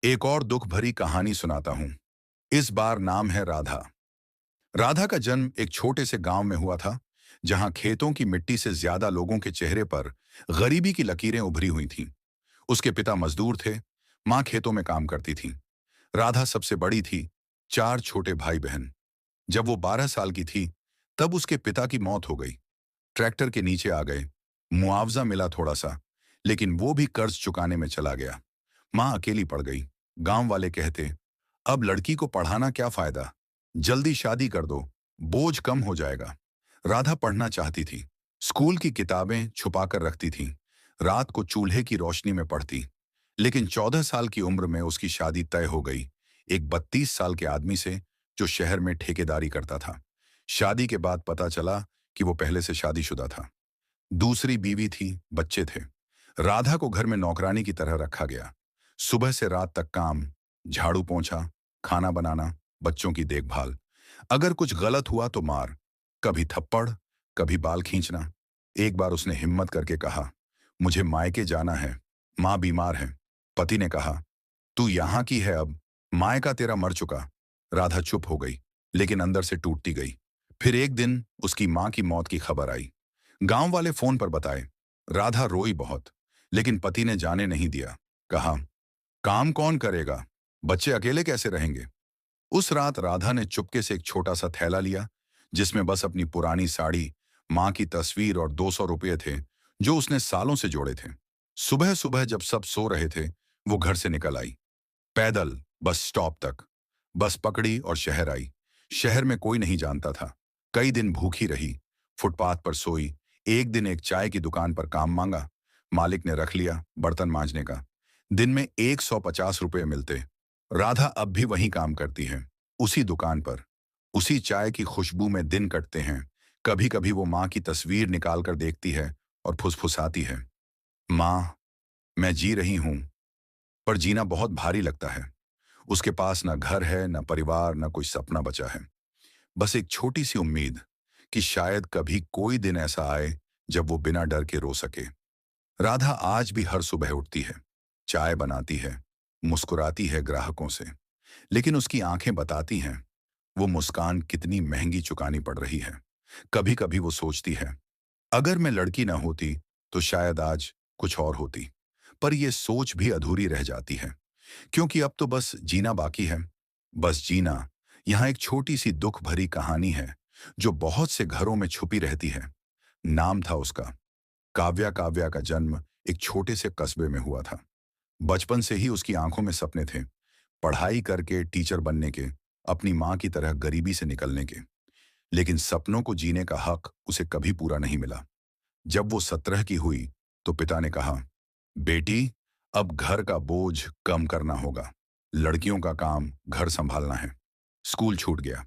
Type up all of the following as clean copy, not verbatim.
एक और दुख भरी कहानी सुनाता हूं। इस बार नाम है राधा। राधा का जन्म एक छोटे से गांव में हुआ था, जहां खेतों की मिट्टी से ज्यादा लोगों के चेहरे पर गरीबी की लकीरें उभरी हुई थीं। उसके पिता मजदूर थे, मां खेतों में काम करती थी। राधा सबसे बड़ी थी, चार छोटे भाई बहन। जब वो 12 साल की थी, तब उसके पिता की मौत हो गई। ट्रैक्टर के नीचे आ गए। मुआवजा मिला थोड़ा सा, लेकिन वो भी कर्ज चुकाने में चला गया। मां अकेली पड़ गई। गांव वाले कहते, अब लड़की को पढ़ाना क्या फायदा, जल्दी शादी कर दो, बोझ कम हो जाएगा। राधा पढ़ना चाहती थी, स्कूल की किताबें छुपा कर रखती थी, रात को चूल्हे की रोशनी में पढ़ती। लेकिन 14 साल की उम्र में उसकी शादी तय हो गई, एक 32 साल के आदमी से, जो शहर में ठेकेदारी करता था। शादी के बाद पता चला कि वो पहले से शादीशुदा था। दूसरी बीवी थी, बच्चे थे। राधा को घर में नौकरानी की तरह रखा गया। सुबह से रात तक काम, झाड़ू पोंछा, खाना बनाना, बच्चों की देखभाल। अगर कुछ गलत हुआ तो मार, कभी थप्पड़, कभी बाल खींचना। एक बार उसने हिम्मत करके कहा, मुझे मायके जाना है, माँ बीमार है। पति ने कहा, तू यहाँ की है अब, मायका तेरा मर चुका। राधा चुप हो गई, लेकिन अंदर से टूटती गई। फिर एक दिन उसकी माँ की मौत की खबर आई। गांव वाले फोन पर बताए। राधा रोई बहुत, लेकिन पति ने जाने नहीं दिया। कहा, काम कौन करेगा, बच्चे अकेले कैसे रहेंगे। उस रात राधा ने चुपके से एक छोटा सा थैला लिया, जिसमें बस अपनी पुरानी साड़ी, मां की तस्वीर और 200 रुपये थे, जो उसने सालों से जोड़े थे। सुबह सुबह जब सब सो रहे थे, वो घर से निकल आई, पैदल बस स्टॉप तक। बस पकड़ी और शहर आई। शहर में कोई नहीं जानता था। कई दिन भूखी रही, फुटपाथ पर सोई। एक दिन एक चाय की दुकान पर काम मांगा, मालिक ने रख लिया बर्तन मांजने का। दिन में 150 रुपये मिलते। राधा अब भी वहीं काम करती है, उसी दुकान पर। उसी चाय की खुशबू में दिन कटते हैं। कभी कभी वो माँ की तस्वीर निकाल कर देखती है और फुसफुसाती है, माँ, मैं जी रही हूं, पर जीना बहुत भारी लगता है। उसके पास ना घर है, ना परिवार, ना कोई सपना बचा है। बस एक छोटी सी उम्मीद कि शायद कभी कोई दिन ऐसा आए जब वो बिना डर के रो सके। राधा आज भी हर सुबह उठती है, चाय बनाती है, मुस्कुराती है ग्राहकों से। लेकिन उसकी आंखें बताती हैं, वो मुस्कान कितनी महंगी चुकानी पड़ रही है। कभी कभी वो सोचती है, अगर मैं लड़की ना होती तो शायद आज कुछ और होती। पर ये सोच भी अधूरी रह जाती है, क्योंकि अब तो बस जीना बाकी है। बस जीना। यहाँ एक छोटी सी दुख भरी कहानी है, जो बहुत से घरों में छुपी रहती है। नाम था उसका काव्या। काव्या का जन्म एक छोटे से कस्बे में हुआ था। बचपन से ही उसकी आंखों में सपने थे, पढ़ाई करके टीचर बनने के, अपनी माँ की तरह गरीबी से निकलने के। लेकिन सपनों को जीने का हक उसे कभी पूरा नहीं मिला। जब वो 17 की हुई, तो पिता ने कहा, बेटी, अब घर का बोझ कम करना होगा। लड़कियों का काम घर संभालना है। स्कूल छूट गया,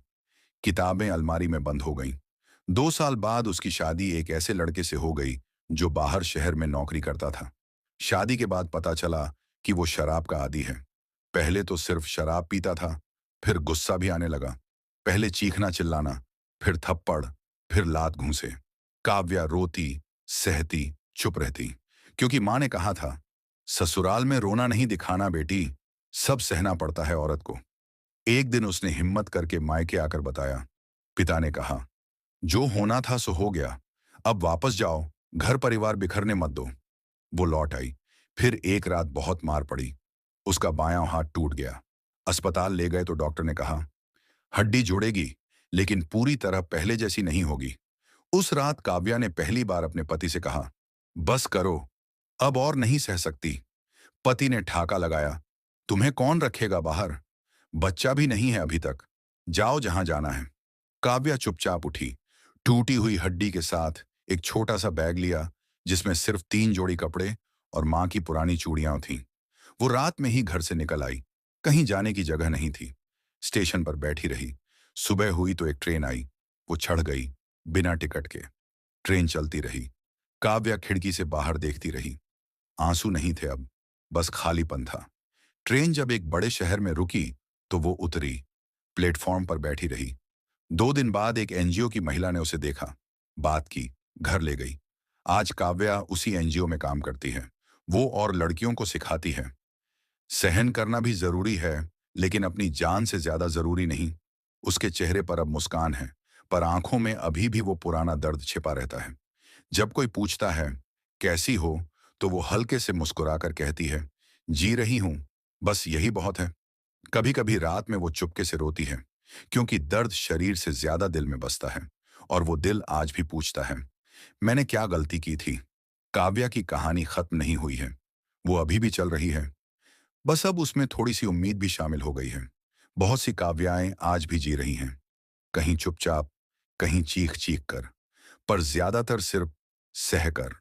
किताबें अलमारी में बंद हो गईं। 2 साल बाद उसकी शादी एक ऐसे लड़के से हो गई, जो बाहर शहर में नौकरी करता था। शादी के बाद पता चला कि वो शराब का आदी है। पहले तो सिर्फ शराब पीता था, फिर गुस्सा भी आने लगा। पहले चीखना चिल्लाना, फिर थप्पड़, फिर लात घूंसे। काव्या रोती, सहती, चुप रहती, क्योंकि माँ ने कहा था, ससुराल में रोना नहीं दिखाना बेटी, सब सहना पड़ता है औरत को। एक दिन उसने हिम्मत करके मायके आकर बताया। पिता ने कहा, जो होना था सो हो गया, अब वापस जाओ, घर परिवार बिखरने मत दो। वो लौट आई। फिर एक रात बहुत मार पड़ी। उसका बायां हाथ टूट गया। अस्पताल ले गए तो डॉक्टर ने कहा, हड्डी जुड़ेगी, लेकिन पूरी तरह पहले जैसी नहीं होगी। उस रात काव्या ने पहली बार अपने पति से कहा, बस करो, अब और नहीं सह सकती। पति ने ठाका लगाया, तुम्हें कौन रखेगा बाहर, बच्चा भी नहीं है अभी तक, जाओ जहां जाना है। काव्या चुपचाप उठी, टूटी हुई हड्डी के साथ एक छोटा सा बैग लिया, जिसमें सिर्फ 3 जोड़ी कपड़े और माँ की पुरानी चूड़ियां थीं। वो रात में ही घर से निकल आई। कहीं जाने की जगह नहीं थी। स्टेशन पर बैठी रही। सुबह हुई तो एक ट्रेन आई। वो चढ़ गई, बिना टिकट के। ट्रेन चलती रही। काव्या खिड़की से बाहर देखती रही। आंसू नहीं थे अब, बस खालीपन था। ट्रेन जब एक बड़े शहर में रुकी, तो वो उतरी, प्लेटफॉर्म पर बैठी रही। 2 दिन बाद एक एनजीओ की महिला ने उसे देखा, बात की, घर ले गई। आज काव्या उसी एनजीओ में काम करती है। वो और लड़कियों को सिखाती है। सहन करना भी जरूरी है, लेकिन अपनी जान से ज्यादा जरूरी नहीं। उसके चेहरे पर अब मुस्कान है, पर आंखों में अभी भी वो पुराना दर्द छिपा रहता है। जब कोई पूछता है, कैसी हो, तो वो हल्के से मुस्कुराकर कहती है, जी रही हूं, बस यही बहुत है। कभी कभी रात में वो चुपके से रोती है, क्योंकि दर्द शरीर से ज्यादा दिल में बसता है। और वो दिल आज भी पूछता है, मैंने क्या गलती की थी। काव्या की कहानी खत्म नहीं हुई है, वो अभी भी चल रही है। बस अब उसमें थोड़ी सी उम्मीद भी शामिल हो गई है। बहुत सी काव्याएं आज भी जी रही हैं, कहीं चुपचाप, कहीं चीख चीख कर, पर ज्यादातर सिर्फ सहकर।